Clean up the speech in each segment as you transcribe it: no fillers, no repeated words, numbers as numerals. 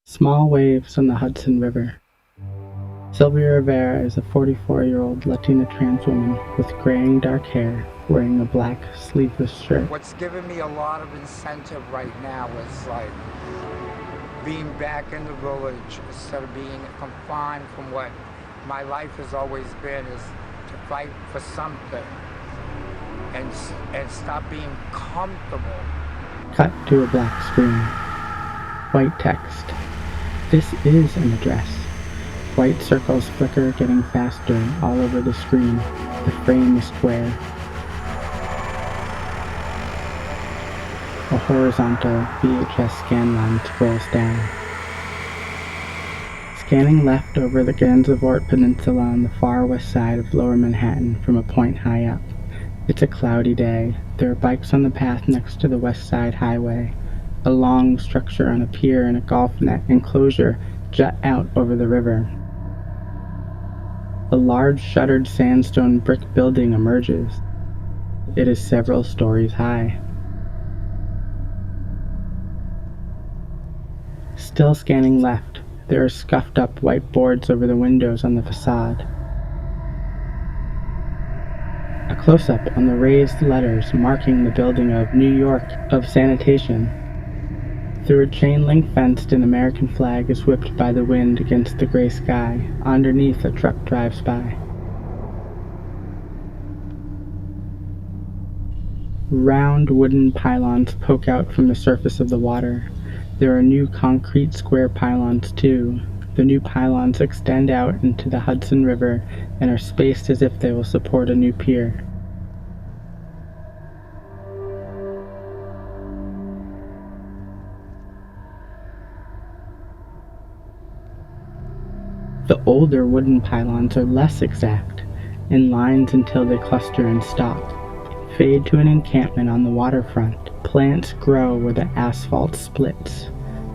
Small waves on the Hudson River. Sylvia Rivera is a 44-year-old Latina trans woman with graying dark hair wearing a black sleeveless shirt. What's given me a lot of incentive right now is like being back in the village instead of being confined from what my life has always been, is to fight for something and stop being comfortable. Cut to a black screen. White text. This is an address. White circles flicker, getting faster all over the screen. The frame is square. A horizontal VHS scan line scrolls down. Scanning left over the Gansevoort Peninsula on the far west side of Lower Manhattan from a point high up. It's a cloudy day. There are bikes on the path next to the West Side Highway. A long structure on a pier and a golf net enclosure jut out over the river. A large shuttered sandstone brick building emerges. It is several stories high. Still scanning left, there are scuffed up white boards over the windows on the facade. A close-up on the raised letters marking the building of New York of Sanitation. Through a chain-link fenced an American flag is whipped by the wind against the gray sky. Underneath, a truck drives by. Round wooden pylons poke out from the surface of the water. There are new concrete square pylons too. The new pylons extend out into the Hudson River and are spaced as if they will support a new pier. The older wooden pylons are less exact, in lines until they cluster and stop. Fade to an encampment on the waterfront. Plants grow where the asphalt splits.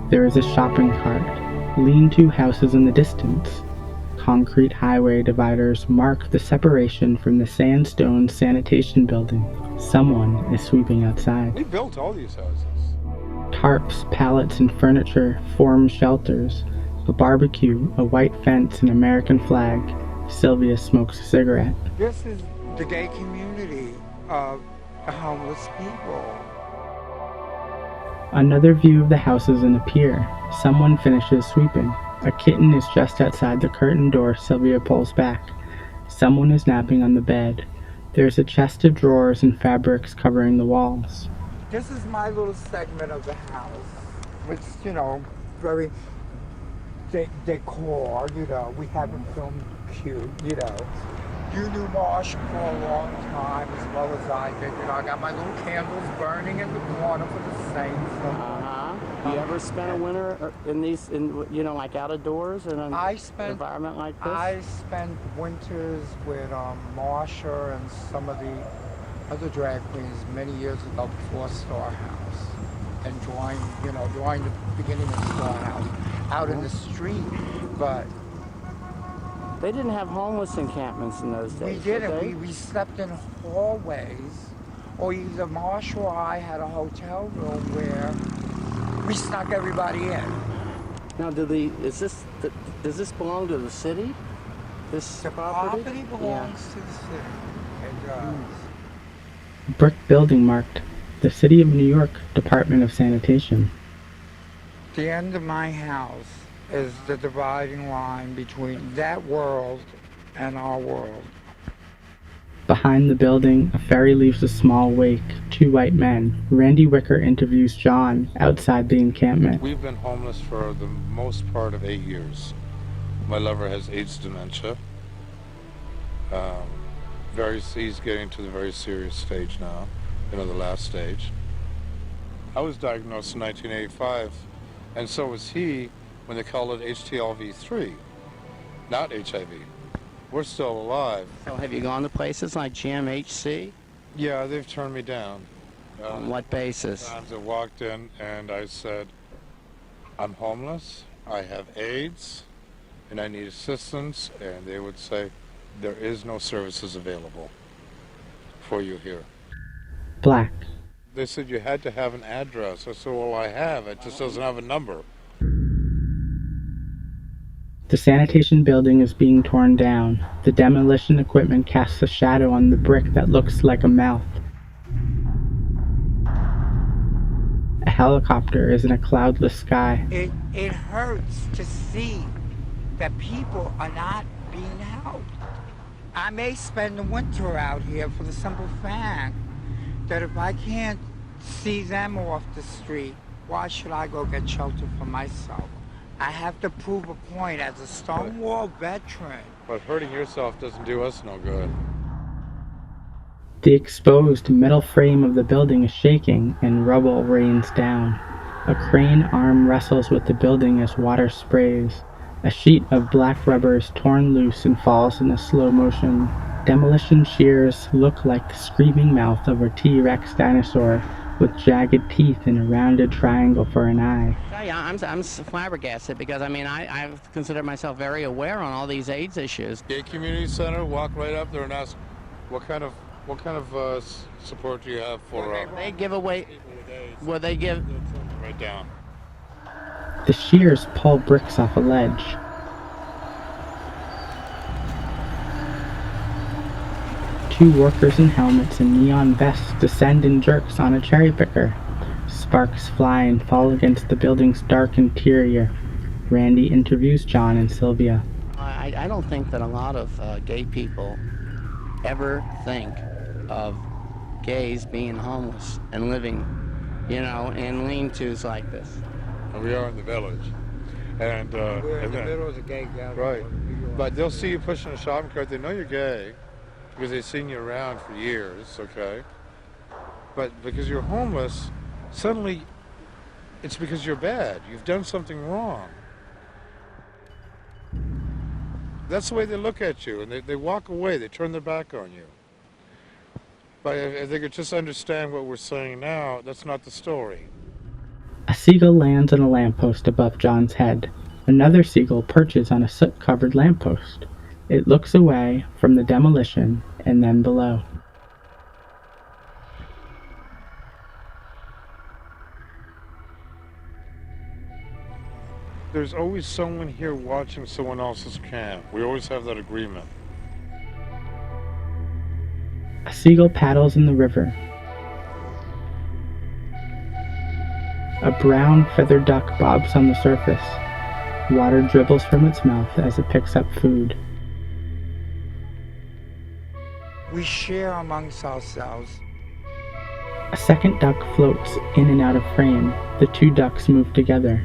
There is a shopping cart, lean-to houses in the distance. Concrete highway dividers mark the separation from the sandstone sanitation building. Someone is sweeping outside. We built all these houses. Tarps, pallets, and furniture form shelters. A barbecue, a white fence, an American flag. Sylvia smokes a cigarette. This is the gay community of the homeless people. Another view of the houses and a pier. Someone finishes sweeping. A kitten is just outside the curtain door Sylvia pulls back. Someone is napping on the bed. There's a chest of drawers and fabrics covering the walls. This is my little segment of the house, which, very decor, we haven't filmed cute, You knew Marsh for a long time as well as I did. I got my little candles burning in the corner for the saints. You ever spent a winter like out of doors in an environment like this? I spent winters with Marsha and some of the other drag queens many years ago before Star House. And during the beginning of Star House, out in the street, but they didn't have homeless encampments in those days. We didn't. We slept in hallways, or either Marsh or I had a hotel room where we snuck everybody in. Now, does this belong to the city? The property belongs to the city. It does. Brick building marked the City of New York Department of Sanitation. The end of my house is the dividing line between that world and our world. Behind the building, a ferry leaves a small wake. Two white men. Randy Wicker interviews John outside the encampment. We've been homeless for the most part of 8 years. My lover has AIDS dementia. He's getting to the very serious stage now, the last stage. I was diagnosed in 1985, and so was he when they called it HTLV-3, not HIV. We're still alive. So have you gone to places like GMHC? Yeah, they've turned me down. On what basis? Times I walked in and I said, I'm homeless, I have AIDS, and I need assistance, and they would say, there is no services available for you here. Black. They said you had to have an address. I said, well, I have. It just doesn't have a number. The sanitation building is being torn down. The demolition equipment casts a shadow on the brick that looks like a mouth. A helicopter is in a cloudless sky. It hurts to see that people are not being helped. I may spend the winter out here for the simple fact that if I can't see them off the street, why should I go get shelter for myself? I have to prove a point as a Stonewall veteran. But hurting yourself doesn't do us no good. The exposed metal frame of the building is shaking and rubble rains down. A crane arm wrestles with the building as water sprays. A sheet of black rubber is torn loose and falls in a slow motion. Demolition shears look like the screaming mouth of a T-Rex dinosaur with jagged teeth and a rounded triangle for an eye. Yeah, I'm flabbergasted because I've considered myself very aware on all these AIDS issues. Gay Community Center, walk right up there and ask what kind of support do you have for they give away. Well, they give right down. The shears pull bricks off a ledge. Two workers in helmets and neon vests descend in jerks on a cherry picker. Sparks fly and fall against the building's dark interior. Randy interviews John and Sylvia. I don't think that a lot of gay people ever think of gays being homeless and living, in lean-tos like this. And we are in the village. And we're in the middle of the gay gathering. Right. But they'll see you pushing a shopping cart. They know you're gay because they've seen you around for years, okay? But because you're homeless, suddenly it's because you're bad. You've done something wrong. That's the way they look at you, and they walk away. They turn their back on you. But if they could just understand what we're saying now, that's not the story. A seagull lands on a lamppost above John's head. Another seagull perches on a soot-covered lamppost. It looks away from the demolition and then below. There's always someone here watching someone else's camp. We always have that agreement. A seagull paddles in the river. A brown feathered duck bobs on the surface. Water dribbles from its mouth as it picks up food. We share amongst ourselves. A second duck floats in and out of frame. The two ducks move together.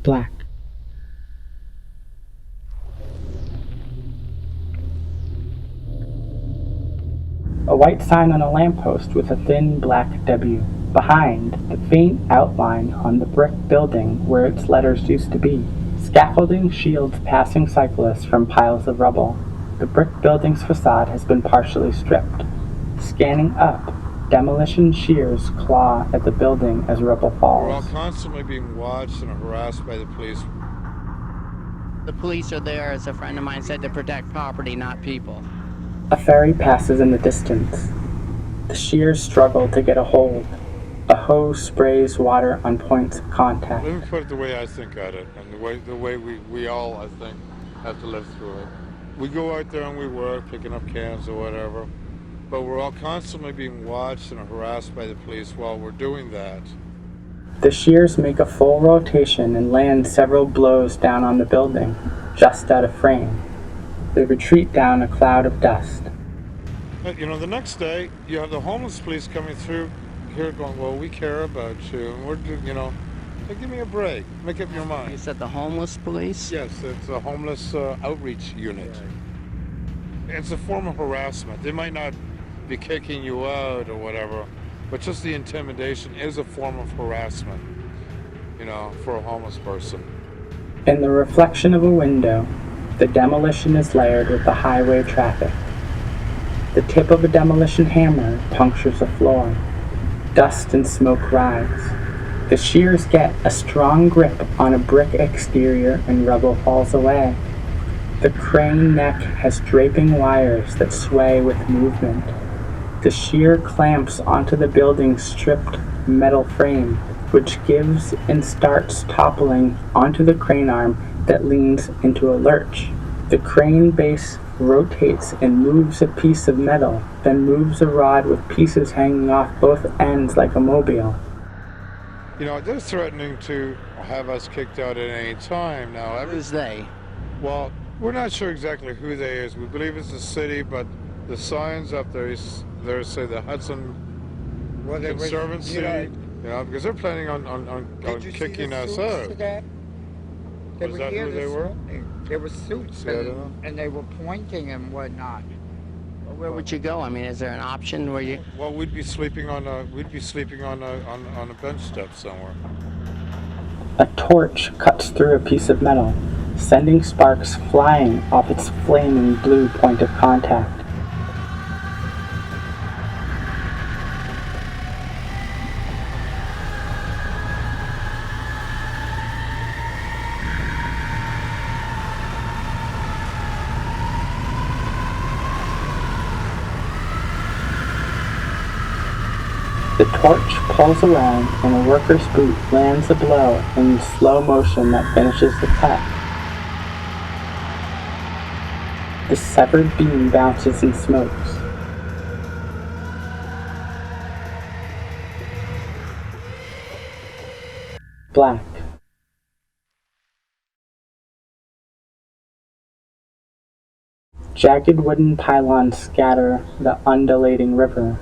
Black. A white sign on a lamppost with a thin black W. Behind, the faint outline on the brick building where its letters used to be. Scaffolding shields passing cyclists from piles of rubble. The brick building's facade has been partially stripped. Scanning up, demolition shears claw at the building as rubble falls. We're all constantly being watched and harassed by the police. The police are there, as a friend of mine said, to protect property, not people. A ferry passes in the distance. The shears struggle to get a hold. A hose sprays water on points of contact. Let me put it the way I think at it, and the way we all, I think, have to live through it. We go out there and we work, picking up cans or whatever, but we're all constantly being watched and harassed by the police while we're doing that. The shears make a full rotation and land several blows down on the building, just out of frame. They retreat down a cloud of dust. The next day, you have the homeless police coming through here going, well, we care about you, and we're, hey, give me a break. Make up your mind. You said the homeless police? Yes, it's a homeless outreach unit. It's a form of harassment. They might not be kicking you out or whatever, but just the intimidation is a form of harassment, for a homeless person. In the reflection of a window, the demolition is layered with the highway traffic. The tip of a demolition hammer punctures the floor. Dust and smoke rise. The shears get a strong grip on a brick exterior and rubble falls away. The crane neck has draping wires that sway with movement. The shear clamps onto the building's stripped metal frame, which gives and starts toppling onto the crane arm that leans into a lurch. The crane base rotates and moves a piece of metal, then moves a rod with pieces hanging off both ends like a mobile. You know, they're threatening to have us kicked out at any time now. Who's they? Well, we're not sure exactly who they is. We believe it's the city, but the signs up there say the Hudson Conservancy, because they're planning on kicking us out. Today? They Was were that here who they this were? morning. There were suits See, I don't know. and they were pointing and whatnot. Where would you go? I mean, is there an option where you... Well, we'd be sleeping on a bench step somewhere. A torch cuts through a piece of metal, sending sparks flying off its flaming blue point of contact. The torch pulls around and a worker's boot lands a blow in slow motion that finishes the cut. The severed beam bounces and smokes. Black. Jagged wooden pylons scatter the undulating river.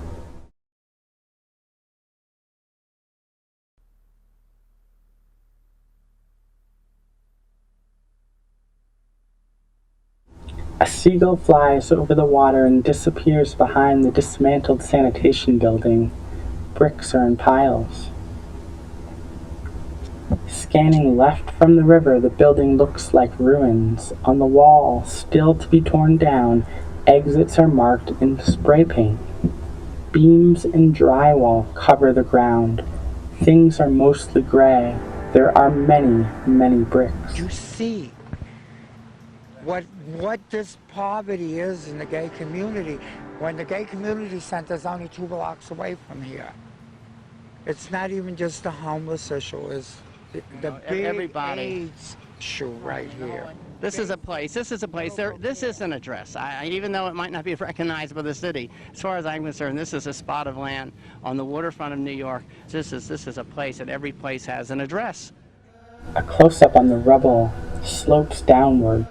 A seagull flies over the water and disappears behind the dismantled sanitation building. Bricks are in piles. Scanning left from the river, the building looks like ruins. On the wall, still to be torn down, exits are marked in spray paint. Beams and drywall cover the ground. Things are mostly gray. There are many, many bricks. You see what this poverty is in the gay community when the gay community center is only 2 blocks away from here. It's not even just the homeless issue, it's the big everybody. AIDS issue right here. This is a place. This is an address. Even though it might not be recognized by the city, as far as I'm concerned, this is a spot of land on the waterfront of New York. This is a place, and every place has an address. A close-up on the rubble slopes downward.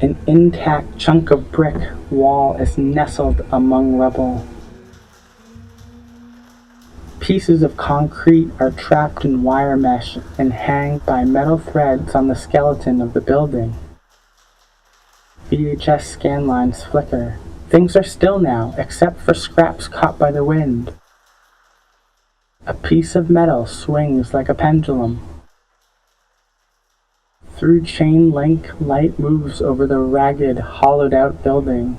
An intact chunk of brick wall is nestled among rubble. Pieces of concrete are trapped in wire mesh and hang by metal threads on the skeleton of the building. VHS scan lines flicker. Things are still now, except for scraps caught by the wind. A piece of metal swings like a pendulum. Through chain link, light moves over the ragged, hollowed-out building.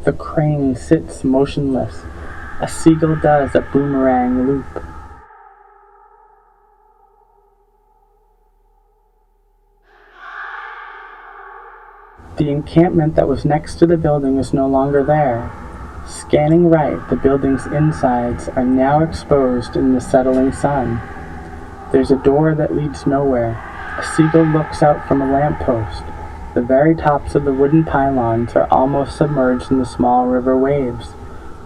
The crane sits motionless. A seagull does a boomerang loop. The encampment that was next to the building is no longer there. Scanning right, the building's insides are now exposed in the settling sun. There's a door that leads nowhere. A seagull looks out from a lamppost. The very tops of the wooden pylons are almost submerged in the small river waves.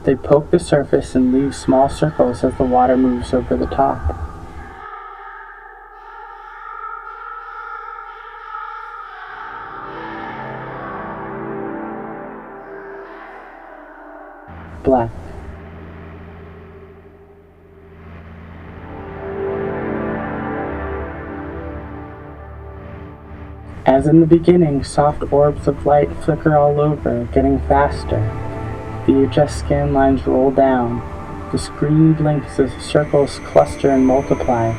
They poke the surface and leave small circles as the water moves over the top. Black. As in the beginning, soft orbs of light flicker all over, getting faster. VHS scan lines roll down. The screen blinks as circles cluster and multiply.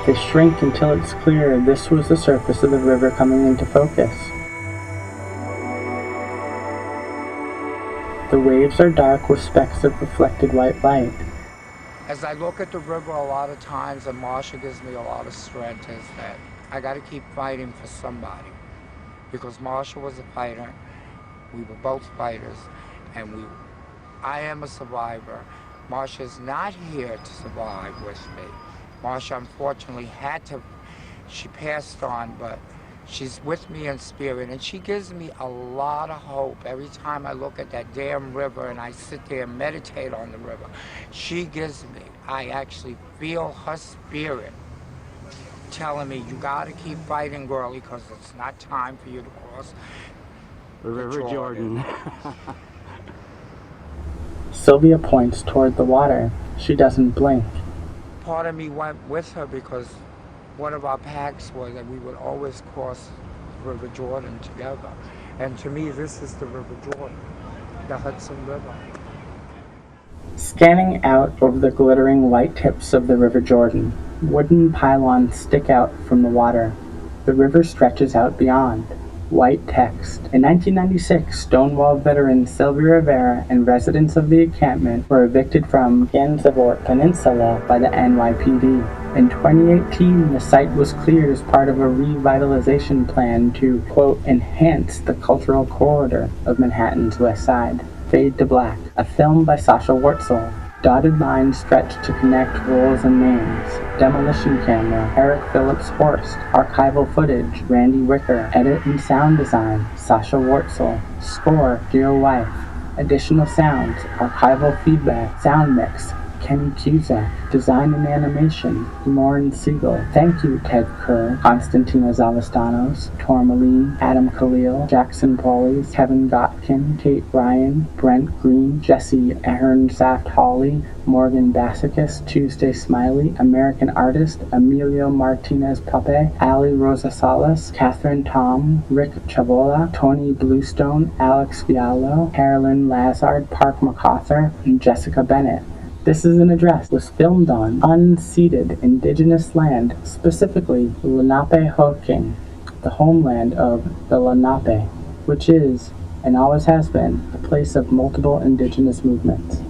They shrink until it's clear this was the surface of the river coming into focus. The waves are dark with specks of reflected white light. As I look at the river a lot of times, and Marsha gives me a lot of strength, is that I got to keep fighting for somebody. Because Marsha was a fighter, we were both fighters, and I am a survivor. Marsha's not here to survive with me. Marsha unfortunately she passed on, but she's with me in spirit, and she gives me a lot of hope every time I look at that damn river and I sit there and meditate on the river. I actually feel her spirit telling me, you gotta keep fighting, girlie, because it's not time for you to cross The River Jordan. Sylvia points toward the water. She doesn't blink. Part of me went with her because one of our pacts was that we would always cross the River Jordan together. And to me, this is the River Jordan, the Hudson River. Scanning out over the glittering white tips of the River Jordan, wooden pylons stick out from the water. The river stretches out beyond. White text. In 1996, Stonewall veteran Sylvia Rivera and residents of the encampment were evicted from Gansevoort Peninsula by the NYPD. In 2018, the site was cleared as part of a revitalization plan to, quote, enhance the cultural corridor of Manhattan's West Side. Fade to Black, a film by Sasha Wortzel. Dotted lines stretch to connect roles and names. Demolition Camera, Eric Phillips Horst. Archival footage, Randy Wicker. Edit and sound design, Sasha Wortzel. Score, Dear Wife. Additional sounds, archival feedback, sound mix, Kenny Cusack. Design and animation, Lauren Siegel. Thank you, Ted Kerr, Constantino Zavastanos, Tourmaline, Adam Khalil, Jackson Paulies, Kevin Gotkin, Kate Ryan, Brent Green, Jesse Ahernsaft Hawley, Morgan Bassicus, Tuesday Smiley, American Artist, Emilio Martinez Pape, Ali Rosa Salas, Catherine Tom, Rick Chavola, Tony Bluestone, Alex Fiallo, Carolyn Lazard, Park MacArthur, and Jessica Bennett. This is an Address was filmed on unceded indigenous land, specifically Lenape-Hoking, the homeland of the Lenape, which is, and always has been, a place of multiple indigenous movements.